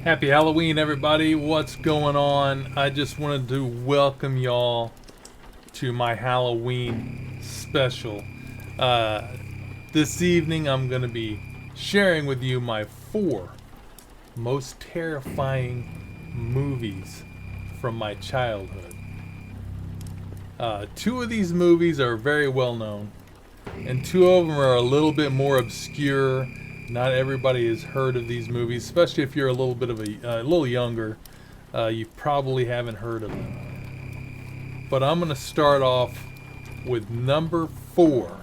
Happy Halloween, everybody. What's going on? I just wanted to welcome y'all to my Halloween special. This evening, I'm going to be sharing with you my 4 most terrifying movies from my childhood. 2 of these movies are very well known, and 2 of them are a little bit more obscure. Not everybody has heard of these movies, especially if you're a little bit of a little younger. You probably haven't heard of them. But I'm going to start off with number 4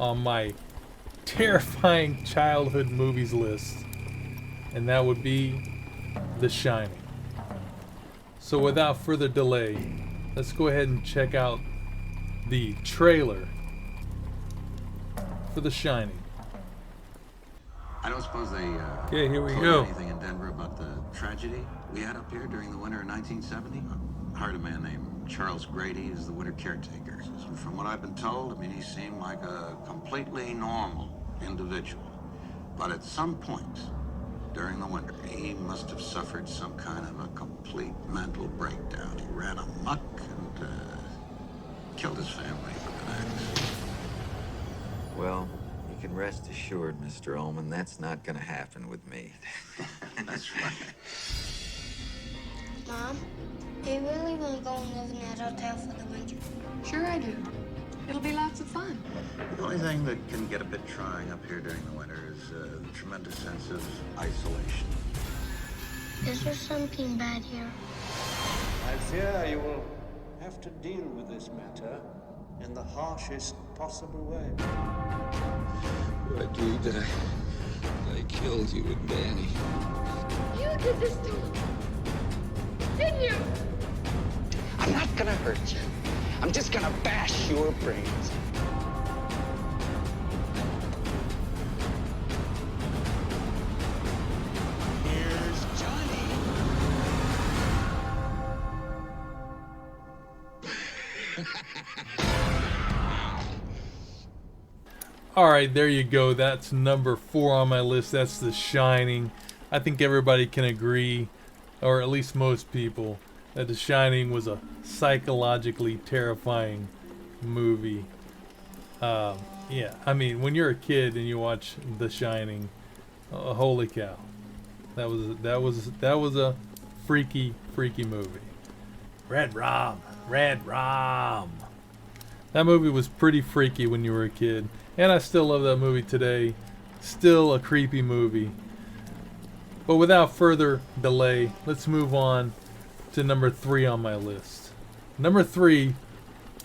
on my terrifying childhood movies list, and that would be The Shining. So without further delay, let's go ahead and check out the trailer for The Shining. I don't suppose they Okay, here we told go. you anything in Denver about the tragedy we had up here during the winter of 1970? I heard a man named Charles Grady is the winter caretaker. And from what I've been told, I mean, he seemed like a completely normal individual. But at some point during the winter, he must have suffered some kind of a complete mental breakdown. He ran amok and killed his family with an axe. Well, you can rest assured, Mr. Ullman, that's not going to happen with me. That's right. Mom, do you really want to go and live in that hotel for the winter? Sure I do. It'll be lots of fun. The only thing that can get a bit trying up here during the winter is the tremendous sense of isolation. Is there something bad here? I fear you will have to deal with this matter in the harshest possible way. I believe that I killed you and Danny. You did this to him, didn't you? I'm not gonna hurt you. I'm just gonna bash your brains. Here's Johnny. Alright, there you go. That's number 4 on my list. That's The Shining. I think everybody can agree, or at least most people, that The Shining was a psychologically terrifying movie. Yeah, I mean, when you're a kid and you watch The Shining, holy cow, that was a freaky movie. Red Rum. That movie was pretty freaky when you were a kid. And I still love that movie today. Still a creepy movie. But without further delay, let's move on to number 3 on my list. Number 3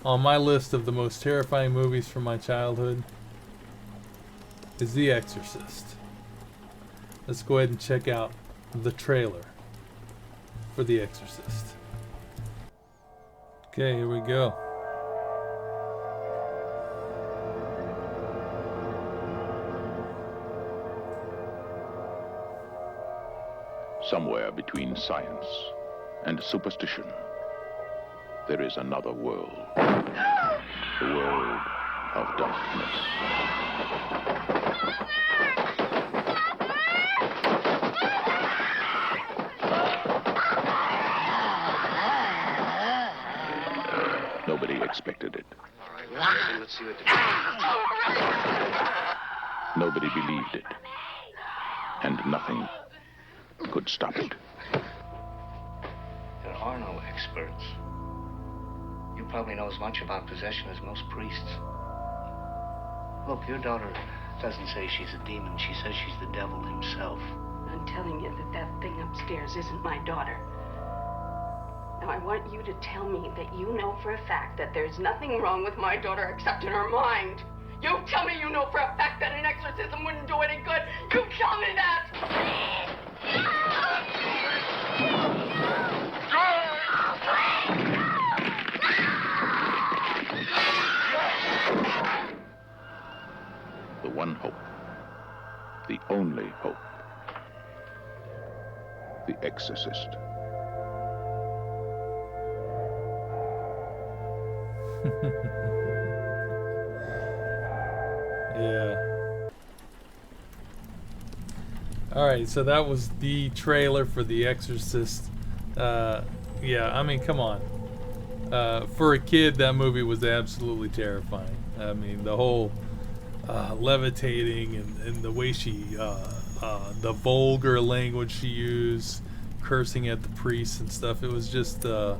on my list of the most terrifying movies from my childhood is The Exorcist. Let's go ahead and check out the trailer for The Exorcist. Okay, here we go. Somewhere between science and superstition, there is another world. The world of darkness. Nobody expected it. Let's see what Nobody believed it. And nothing could stop it. There are no experts. You probably know as much about possession as most priests. Look, your daughter doesn't say she's a demon. She says she's the devil himself. I'm telling you that that thing upstairs isn't my daughter. Now, I want you to tell me that you know for a fact that there's nothing wrong with my daughter except in her mind. You tell me you know for a fact that an exorcism wouldn't do any good. You tell me that! The one hope. The only hope. The Exorcist. Yeah. Alright, so that was the trailer for The Exorcist. Yeah, I mean, come on. For a kid, that movie was absolutely terrifying. I mean, the whole levitating and the way the vulgar language she used, cursing at the priests and stuff. It was just, yeah,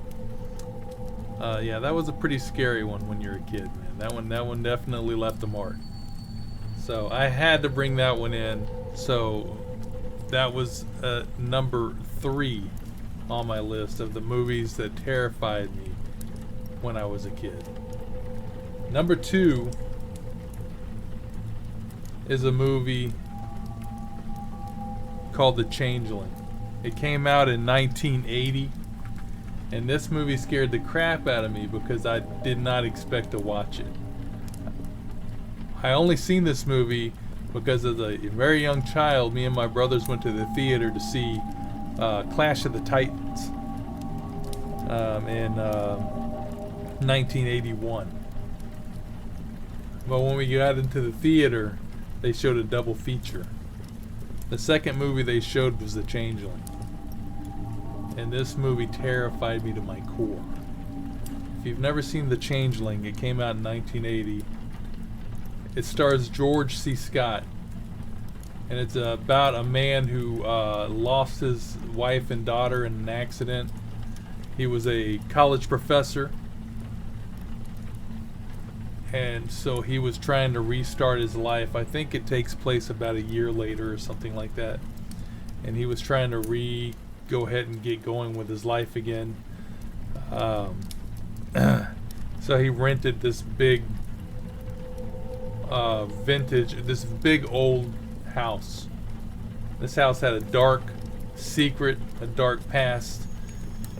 that was a pretty scary one when you're a kid, man. That one definitely left a mark. So I had to bring that one in. So that was number 3 on my list of the movies that terrified me when I was a kid. Number 2 is a movie called The Changeling. It came out in 1980, and this movie scared the crap out of me because I did not expect to watch it. I only seen this movie because as a very young child, me and my brothers went to the theater to see Clash of the Titans in 1981. But when we got into the theater, they showed a double feature. The second movie they showed was The Changeling. And this movie terrified me to my core. If you've never seen The Changeling, it came out in 1980. It stars George C. Scott. And it's about a man who lost his wife and daughter in an accident. He was a college professor. And so he was trying to restart his life. I think it takes place about a year later or something like that. And he was trying to go ahead and get going with his life again. So he rented this big this big old house. This house had a dark secret, a dark past.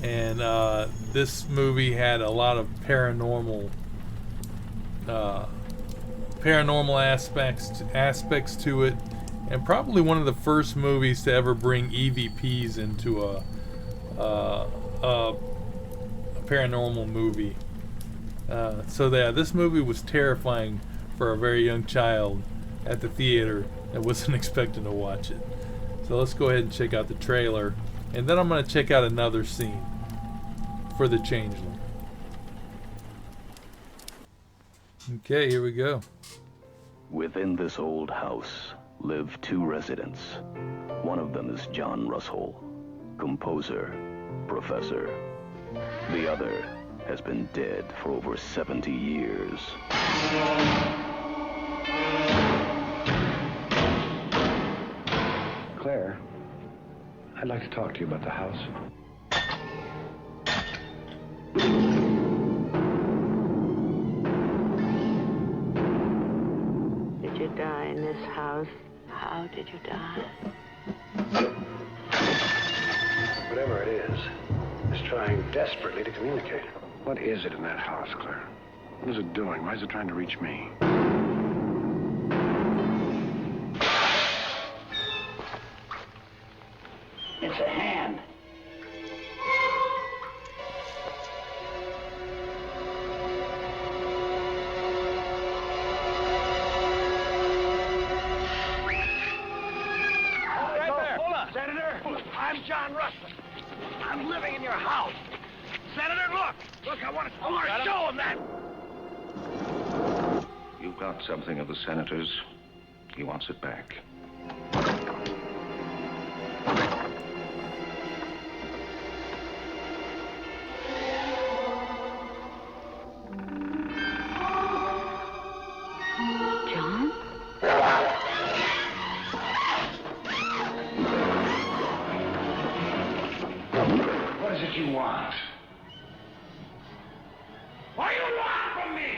And this movie had a lot of paranormal aspects to it, and probably one of the first movies to ever bring EVPs into a paranormal movie. So yeah, this movie was terrifying for a very young child at the theater that wasn't expecting to watch it. So let's go ahead and check out the trailer, and then I'm going to check out another scene for The Changeling. Okay, here we go. Within this old house live 2 residents. One of them is John Russell, composer, professor. The other has been dead for over 70 years. Claire, I'd like to talk to you about the house. Did you die in this house? How did you die? Whatever it is, it's trying desperately to communicate. What is it in that house, Claire? What is it doing? Why is it trying to reach me? It's a hand. Senator, I'm John Russell. I'm living in your house. Senator, look! Look, I want to show him that! You've got something of the senator's. He wants it back. John? What is it you want? What do you want from me?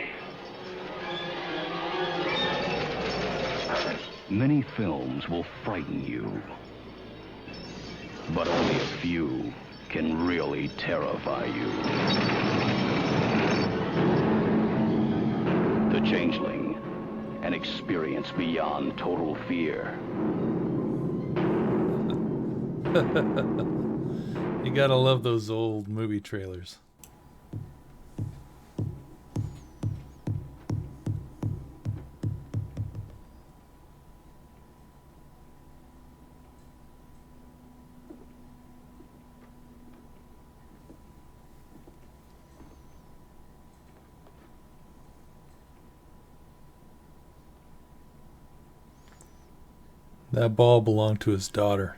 Many films will frighten you, but only a few can really terrify you. The Changeling, an experience beyond total fear. You gotta love those old movie trailers. That ball belonged to his daughter.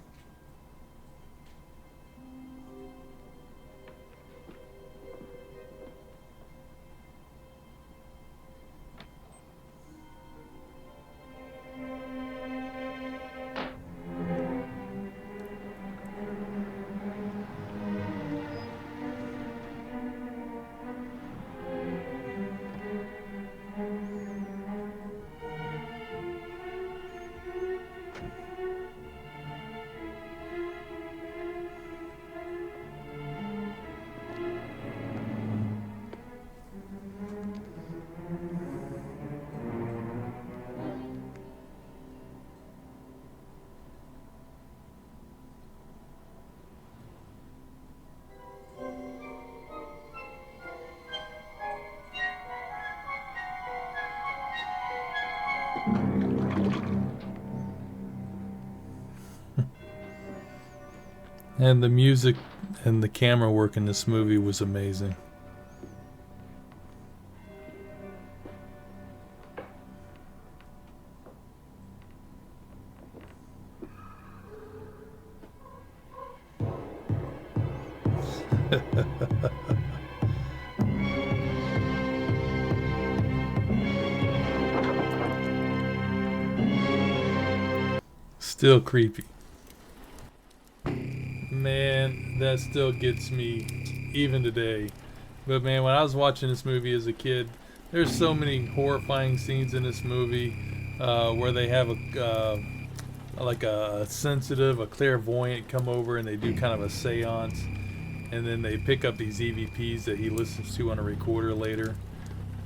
And the music and the camera work in this movie was amazing. Still creepy. Man, that still gets me even today. But man, when I was watching this movie as a kid, there's so many horrifying scenes in this movie where they have like a sensitive, a clairvoyant come over and they do kind of a seance, and then they pick up these EVPs that he listens to on a recorder later.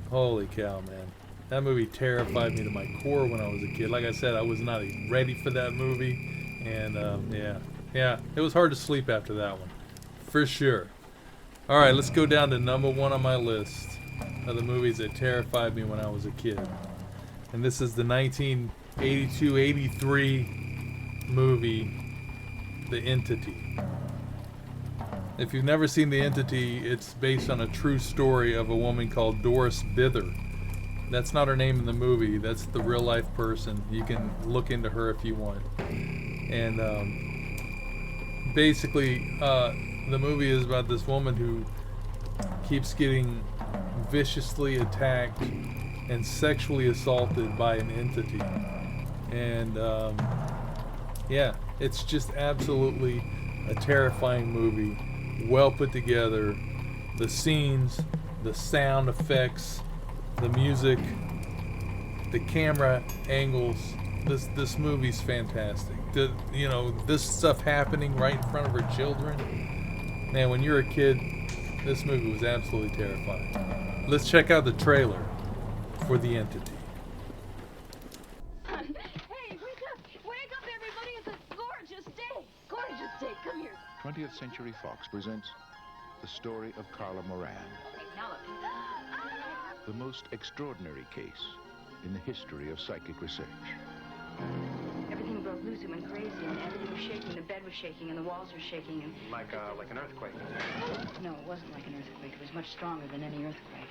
Holy cow, man. That movie terrified me to my core when I was a kid. Like I said, I was not ready for that movie. And yeah, it was hard to sleep after that one. For sure. Alright, let's go down to number 1 on my list of the movies that terrified me when I was a kid. And this is the 1982-83 movie, The Entity. If you've never seen The Entity, it's based on a true story of a woman called Doris Bither. That's not her name in the movie. That's the real life person. You can look into her if you want. And basically, the movie is about this woman who keeps getting viciously attacked and sexually assaulted by an entity. And yeah, it's just absolutely a terrifying movie. Well put together. The scenes, the sound effects, the music, the camera angles. This movie's fantastic. This stuff happening right in front of her children. Man, when you're a kid, this movie was absolutely terrifying. Let's check out the trailer for The Entity. Hey, wake up! Wake up, everybody! It's a gorgeous day! Gorgeous day! Come here. 20th Century Fox presents the story of Carla Moran, Okay, now look. the most extraordinary case in the history of psychic research. Everything broke loose and went crazy, and everything was shaking. The bed was shaking, and the walls were shaking, and... Like an earthquake. No, it wasn't like an earthquake. It was much stronger than any earthquake.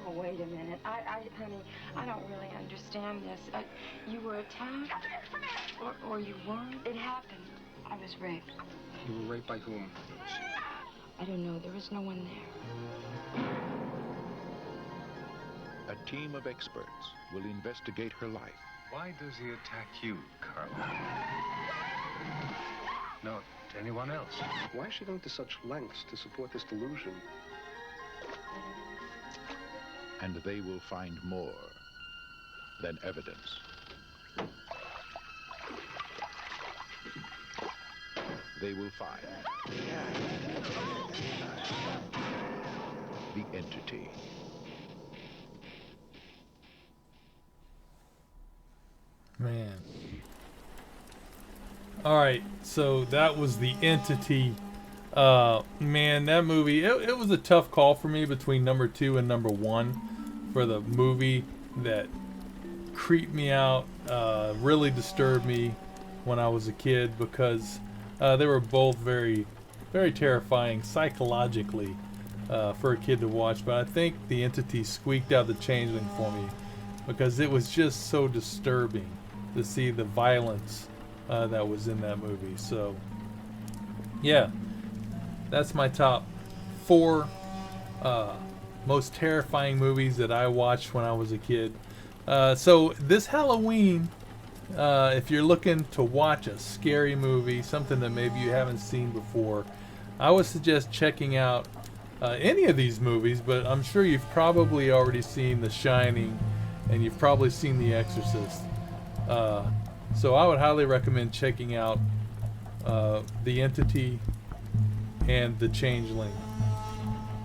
Oh, wait a minute. Honey, I don't really understand this. You were attacked? Or you weren't? It happened. I was raped. You were raped by whom? I don't know. There was no one there. A team of experts will investigate her life. Why does he attack you, Carla? Not anyone else. Why is she going to such lengths to support this delusion? And they will find more than evidence. They will find the entity. Man. Alright, so that was The Entity. Man, that movie, it was a tough call for me between number 2 and number 1 for the movie that creeped me out, really disturbed me when I was a kid, because they were both very, very terrifying psychologically for a kid to watch. But I think The Entity squeaked out The Changeling for me, because it was just so disturbing to see the violence that was in that movie. So, yeah, that's my top 4 most terrifying movies that I watched when I was a kid. So this Halloween, if you're looking to watch a scary movie, something that maybe you haven't seen before, I would suggest checking out any of these movies, but I'm sure you've probably already seen The Shining, and you've probably seen The Exorcist. So I would highly recommend checking out The Entity and The Changeling,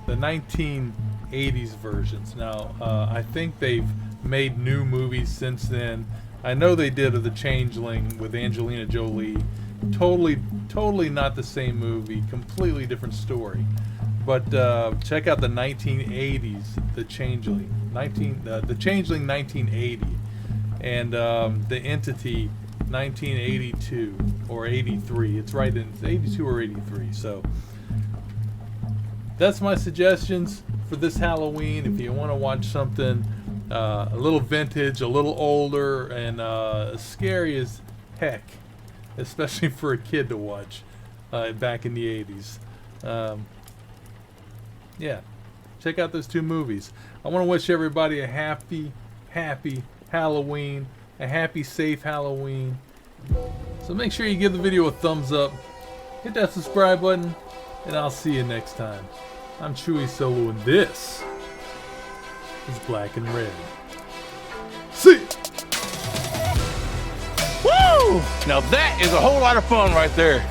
the 1980s versions. Now, I think they've made new movies since then. I know they did The Changeling with Angelina Jolie. Totally not the same movie, completely different story. But check out the 1980s The Changeling, The Changeling 1980, and The Entity 1982 or 83. It's right in 82 or 83. So that's my suggestions for this Halloween. If you want to watch something a little vintage, a little older, and scary as heck, especially for a kid to watch back in the 80s. Yeah, check out those 2 movies. I want to wish everybody a happy Halloween, a happy, safe Halloween. So make sure you give the video a thumbs up, hit that subscribe button, and I'll see you next time. I'm Chewy Solo, and this is Black and Red. See ya! Woo! Now that is a whole lot of fun right there.